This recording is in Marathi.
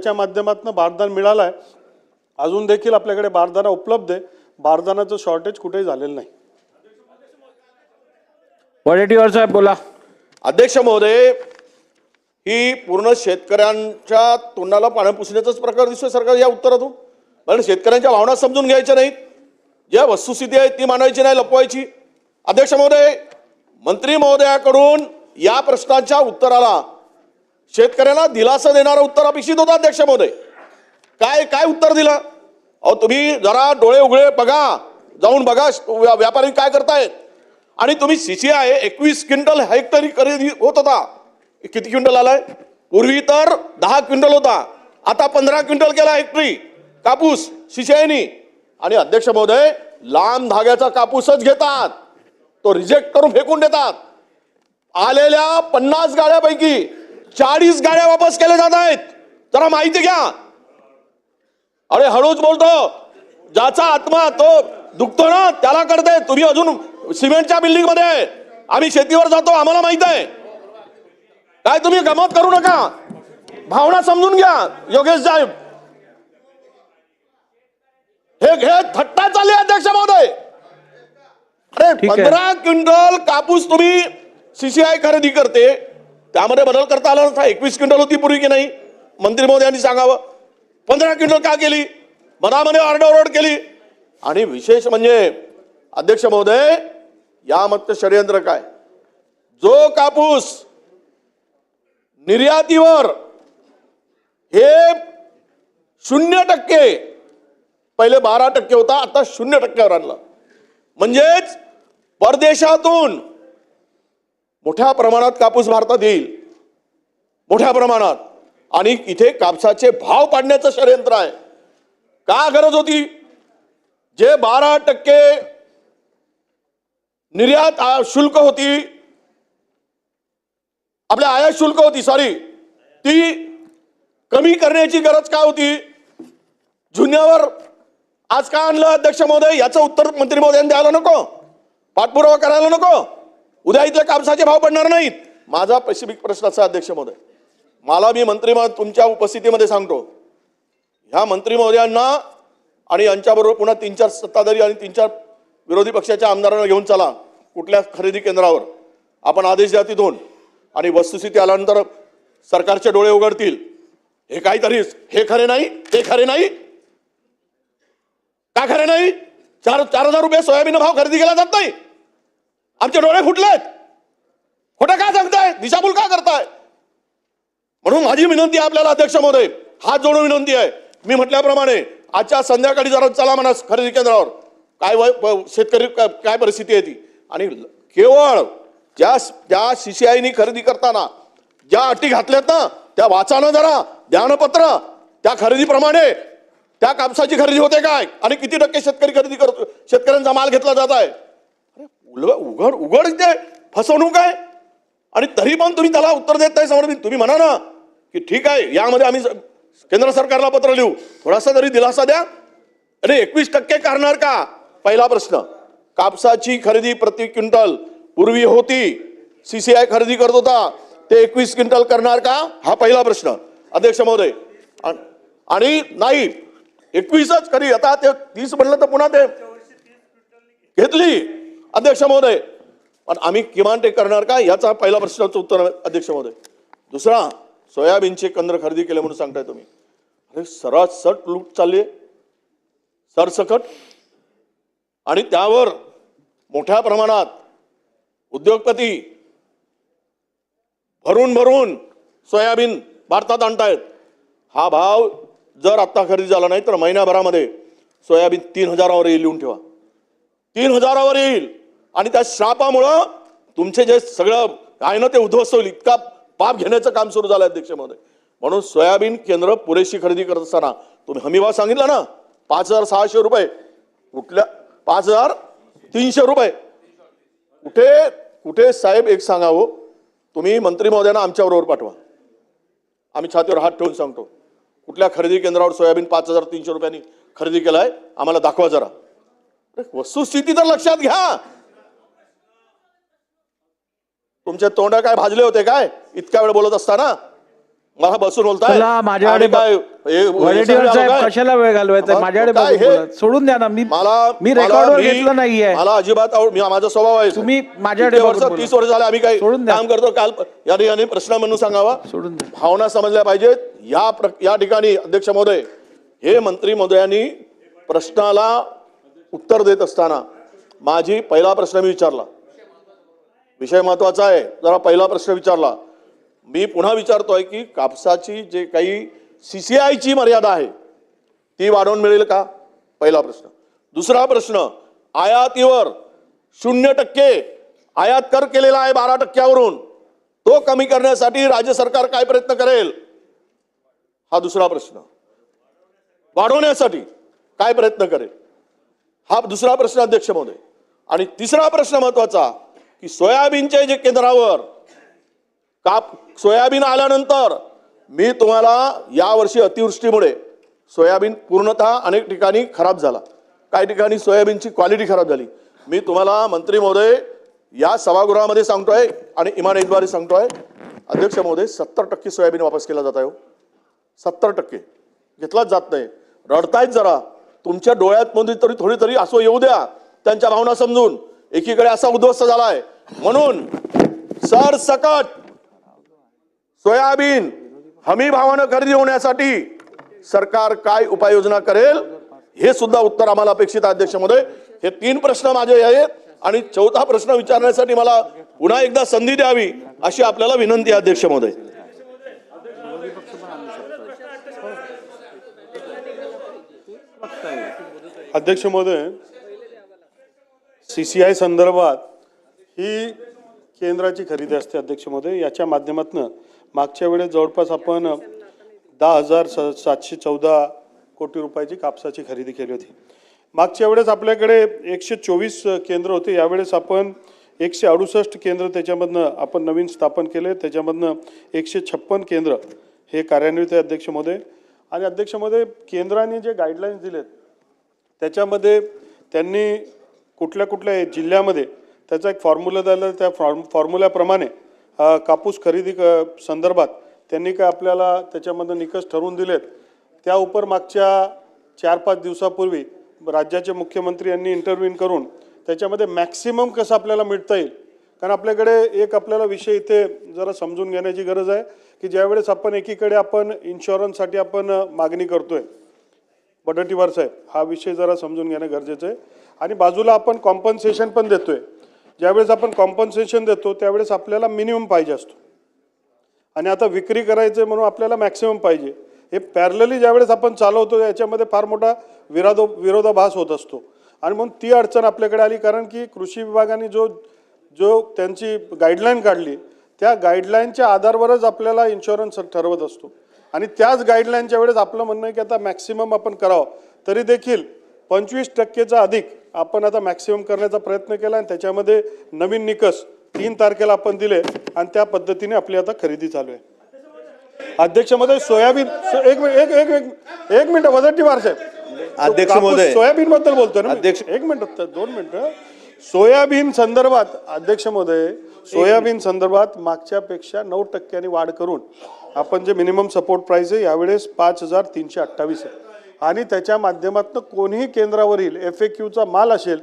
च्या माध्यमातून बारदाना मिळाला आहे. अजून देखील आपल्याकडे बारदाना उपलब्ध आहे. बारदानाचं शॉर्टेज कुठेही झालेलं नाही. वडेट्टीवार साहेब बोला. अध्यक्ष महोदय, ही पूर्ण शेतकऱ्यांच्या तोंडाला पाणी पुसण्याचाच प्रकार दिसतोय सरकार या उत्तरातून. कारण शेतकऱ्यांच्या भावना समजून घ्यायच्या नाहीत, ज्या वस्तुस्थिती आहे ती मांडायची नाही, लपवायची. अध्यक्ष महोदय, मंत्री महोदयाकडून या प्रश्नाच्या उत्तराला शेतकऱ्यांना दिलासा देणारं उत्तर अपेक्षित होतं. अध्यक्ष महोदय, काय काय उत्तर दिलं? अहो, तुम्ही जरा डोळे उघडे बघा, जाऊन बघा व्यापारी काय करतायत. आणि तुम्ही CCI 21 क्विंटल हेक्टरी खरेदी होत होता, किती क्विंटल आलाय? पूर्वी तर 10 क्विंटल होता, आता 15 क्विंटल केला हेक्टरी कापूस CCIनी. आणि अध्यक्ष महोदय, लांब धाग्याचा कापूसच घेतात, तो रिजेक्ट करून फेकून देतात. आलेल्या 50 गाड्यापैकी 40 गाड्या वापस केल्या जात आहेत. जरा माहिती घ्या. अरे हळूच बोलतो, ज्याचा आत्मा तो दुखतो ना त्याला कळतंय. तुम्ही अजून सिमेंटच्या बिल्डिंग मध्ये आहे, आम्ही शेतीवर जातो, आम्हाला माहित आहे. काय तुम्ही गमत करू नका, भावना समजून घ्या. योगेश साहेब, हे थट्टा चालली अध्यक्ष महोदय. अरे 15 क्विंटल कापूस तुम्ही CCI खरेदी करते, त्यामध्ये बदल करता आला नसता. 21 क्विंटल होती पूर्वी की नाही? मंत्री महोदयांनी सांगावं. 15 क्विंटल का केली? मनामध्ये आरडाओरड केली. आणि विशेष म्हणजे अध्यक्ष महोदय, यामध्ये षडयंत्र काय? जो कापूस निर्यातीवर हे 0% पहिले 12% होता, आता 0%वर आणला. म्हणजेच परदेशातून मोठ्या प्रमाणात कापूस भारतात येईल, मोठ्या प्रमाणात. आणि इथे कापसाचे भाव पाडण्याचं षडयंत्र आहे. का गरज होती? जे 12% निर्यात शुल्क होती, आपल्या आयात शुल्क होती, सॉरी, ती कमी करण्याची गरज काय होती? जुन्यावर आज का आणलं अध्यक्ष महोदय? याचं उत्तर मंत्री महोदयांनी द्यायला नको? पाठपुरावा करायला नको? उद्या इथले कापसाचे भाव पडणार नाहीत. माझा स्पेसिफिक प्रश्न असा अध्यक्ष महोदय, मला मी मंत्री तुमच्या उपस्थितीमध्ये सांगतो, ह्या मंत्री महोदयांना आणि यांच्याबरोबर पुन्हा 3-4 सत्ताधारी आणि 3-4 विरोधी पक्षाच्या आमदारांना घेऊन चला कुठल्या खरेदी केंद्रावर. आपण आदेश द्या तिथून, आणि वस्तुस्थिती आल्यानंतर सरकारचे डोळे उघडतील. हे काहीतरी हे खरे नाही, ते खरे नाही. का खरे नाही? 4,000 रुपये सोयाबीन भाव खरेदी केला जात नाही. आमचे डोळे फुटलेत. खोटं का सांगताय? दिशाभूल का करताय? म्हणून माझी विनंती आहे आपल्याला अध्यक्ष महोदय, हात जोडून विनंती आहे. मी म्हटल्याप्रमाणे आजच्या संध्याकाळी जरा चला म्हणा खरेदी केंद्रावर, काय शेतकरी काय परिस्थिती आहे ती. आणि केवळ ज्या CCIनी खरेदी करताना ज्या अटी घातल्यात ना, त्या वाचानं जरा ध्यानपत्र. त्या खरेदीप्रमाणे त्या कापसाची खरेदी होते काय, आणि किती टक्के शेतकरी खरेदी करतो, शेतकऱ्यांचा माल घेतला जात आहे. उघड उघड इथे फसवणूक आहे. आणि तरी पण तुम्ही त्याला उत्तर देत नाही. समोर तुम्ही म्हणा ना की ठीक आहे, यामध्ये आम्ही केंद्र सरकारला पत्र लिहू, थोडासा तरी दिलासा द्या. अरे 21% करणार का? पहिला प्रश्न. कापसाची खरेदी प्रति क्विंटल पूर्वी होती, CCI खरेदी करत होता, ते 21 क्विंटल करणार का? हा पहिला प्रश्न अध्यक्ष महोदय. आणि नाही 21च खरी, आता ते 30 म्हणलं तर पुन्हा ते घेतली अध्यक्ष महोदय. पण आम्ही किमान ते करणार का, याचा पहिला प्रश्नाचं उत्तर अध्यक्ष महोदय. दुसरा, सोयाबीनचे केंद्र खरेदी केले म्हणून सांगताय तुम्ही. अरे सरसकट लूट चालली, सरसकट. आणि त्यावर मोठ्या प्रमाणात उद्योगपती भरून भरून सोयाबीन भारतात आणतायत. हा भाव जर आता खरेदी झाला नाही तर महिन्याभरामध्ये सोयाबीन 3,000वर येईल. लिहून ठेवा, 3,000वर येईल. आणि त्या श्रापामुळं तुमचे जे सगळं काय ना ते उद्ध्वस्त होईल, इतका पाप घेण्याचं काम सुरू झालं अध्यक्ष महोदय. म्हणून सोयाबीन केंद्र पुरेशी खरेदी करत असताना तुम्ही हमीभाव सांगितला ना, 5,600 रुपये, कुठल्या 5,300 रुपये. कुठे कुठे साहेब एक सांगावं, तुम्ही मंत्री महोदयांना आमच्याबरोबर पाठवा, आम्ही छातीवर हात ठेवून सांगतो, कुठल्या खरेदी केंद्रावर सोयाबीन 5,300 रुपयांनी खरेदी केलाय आम्हाला दाखवा जरा. वस्तुस्थिती तर लक्षात घ्या. तुमचे तोंड काय भाजले होते काय इतक्या वेळ बोलत असताना? मला बसून बोलताय चला, माझ्याकडे आणि काय हे वडेट्टीवार सगळं साहेब काय? कशाला वेळ घालवायचा मग माझ्याकडे काय बघून हे? बोला. सोडून द्या ना. मी मला रेकॉर्डवर घेतलं नाहीये. मला अजिबात माझा स्वभाव आहे तुम्ही माझ्याकडे इतके वर्ष बघून बोला. 30 वर्ष झाले आम्ही काही सोडून द्या. काम करतो. काल या ठिकाणी प्रश्न म्हणून सांगावा, सोडून द्या. भावना समजल्या पाहिजेत. या ठिकाणी अध्यक्ष महोदय, हे मंत्री महोदयांनी प्रश्नाला उत्तर देत असताना माझी पहिला प्रश्न मी विचारला, विषय महत्वाचा आहे, जरा पहिला प्रश्न विचारला. मी पुन्हा विचारतोय की कापसाची जे काही CCI ची मर्यादा आहे ती वाढवून मिळेल का? पहिला प्रश्न. दुसरा प्रश्न, आयातीवर 0% आयात कर केलेला आहे 12%वरून, तो कमी करण्यासाठी राज्य सरकार काय प्रयत्न करेल? हा दुसरा प्रश्न. वाढवण्यासाठी काय प्रयत्न करेल? हा दुसरा प्रश्न अध्यक्ष महोदय. आणि तिसरा प्रश्न महत्वाचा की सोयाबीनच्या जे केंद्रावर सोयाबीन आल्यानंतर मी तुम्हाला यावर्षी अतिवृष्टीमुळे सोयाबीन पूर्णतः अनेक ठिकाणी खराब झाला, काही ठिकाणी सोयाबीनची क्वालिटी खराब झाली. मी तुम्हाला मंत्री महोदय या सभागृहामध्ये सांगतोय आणि इमानतद्वारे सांगतोय, अध्यक्ष महोदय 70% सोयाबीन वापस केला जात आहे. 70% घेतलाच जात नाही. रडतायत जरा, तुमच्या डोळ्यात मध्ये तरी थोडी तरी असं येऊ द्या, त्यांच्या भावना समजून. एकीकडे असा उद्ध्वस्त झालाय म्हणून सरसकट सोयाबीन हमी भावानं खरेदी होण्यासाठी सरकार काय उपाययोजना करेल हे सुद्धा उत्तर आम्हाला अपेक्षित आहे अध्यक्ष महोदय. हे 3 प्रश्न माझे आहेत आणि चौथा प्रश्न विचारण्यासाठी मला पुन्हा एकदा संधी द्यावी अशी आपल्याला विनंती आहे अध्यक्ष महोदय. अध्यक्ष महोदय, CCI संदर्भात ही केंद्राची खरेदी असते अध्यक्ष महोदय. याच्या माध्यमातून मागच्या वेळेस जवळपास आपण 10,714 कोटी रुपयाची कापसाची खरेदी केली होती. मागच्या वेळेस आपल्याकडे 124 केंद्र होते, यावेळेस आपण 168 केंद्र त्याच्यामधनं आपण नवीन स्थापन केले. त्याच्यामधनं 156 केंद्र हे कार्यान्वित आहे अध्यक्ष महोदय. आणि अध्यक्ष महोदय, केंद्राने जे गाईडलाईन्स दिलेत त्याच्यामध्ये त्यांनी कुठल्या कुठल्या जिल्ह्यामध्ये त्याचा एक फॉर्म्युला दिला. त्या फॉर्म्युल्याप्रमाणे कापूस खरेदी संदर्भात त्यांनी काय आपल्याला त्याच्यामध्ये निकष ठरवून दिलेत. त्या उपर मागच्या 4-5 दिवसापूर्वी राज्याचे मुख्यमंत्री यांनी इंटरव्ह्यू करून त्याच्यामध्ये मॅक्सिमम कसं आपल्याला मिळता येईल. कारण आपल्याकडे एक आपल्याला विषय इथे जरा समजून घेण्याची गरज आहे की ज्यावेळेस आपण एकीकडे आपण इन्शुरन्ससाठी आपण मागणी करतोय, वडेट्टीवार साहेब, हा विषय जरा समजून घेणं गरजेचं आहे. आणि बाजूला आपण कॉम्पन्सेशन पण देतोय. ज्यावेळेस आपण कॉम्पन्सेशन देतो त्यावेळेस आपल्याला मिनिमम पाहिजे असतो आणि आता विक्री करायचं म्हणून आपल्याला मॅक्सिमम पाहिजे. हे पॅरलली ज्यावेळेस आपण चालवतो याच्यामध्ये फार मोठा विरोधाभास होत असतो आणि म्हणून ती अडचण आपल्याकडे आली. कारण की कृषी विभागाने जो त्यांची गाईडलाईन काढली त्या गाईडलाईनच्या आधारावरच आपल्याला इन्शुरन्स ठरवत असतो आणि त्याच गाईडलाईनच्या वेळेस आपलं म्हणणं आहे की आता मॅक्सिमम आपण करावं. तरी देखील 25%चा अधिक आपण आता मॅक्सिमम करण्याचा प्रयत्न केला आणि त्याच्यामध्ये नवीन निकष 3 तारखेला आपण दिले आणि त्या पद्धतीने आपली आता खरेदी चालू आहे. अध्यक्ष महोदय, सोयाबीन एक मिनिट वडेट्टीवार साहेब, अध्यक्ष महोदय, सोयाबीन बद्दल बोलतोय ना अध्यक्ष, एक मिनिट 2 मिनिटं. सोयाबीन संदर्भात अध्यक्ष महोदय, सोयाबीन संदर्भात मागच्यापेक्षा 9% वाढ करून आपण जे मिनिमम सपोर्ट प्राइस आहे यावेळेस 5,328 आहे आणि त्याच्या माध्यमातून कोणीही केंद्रावरील FAQचा माल असेल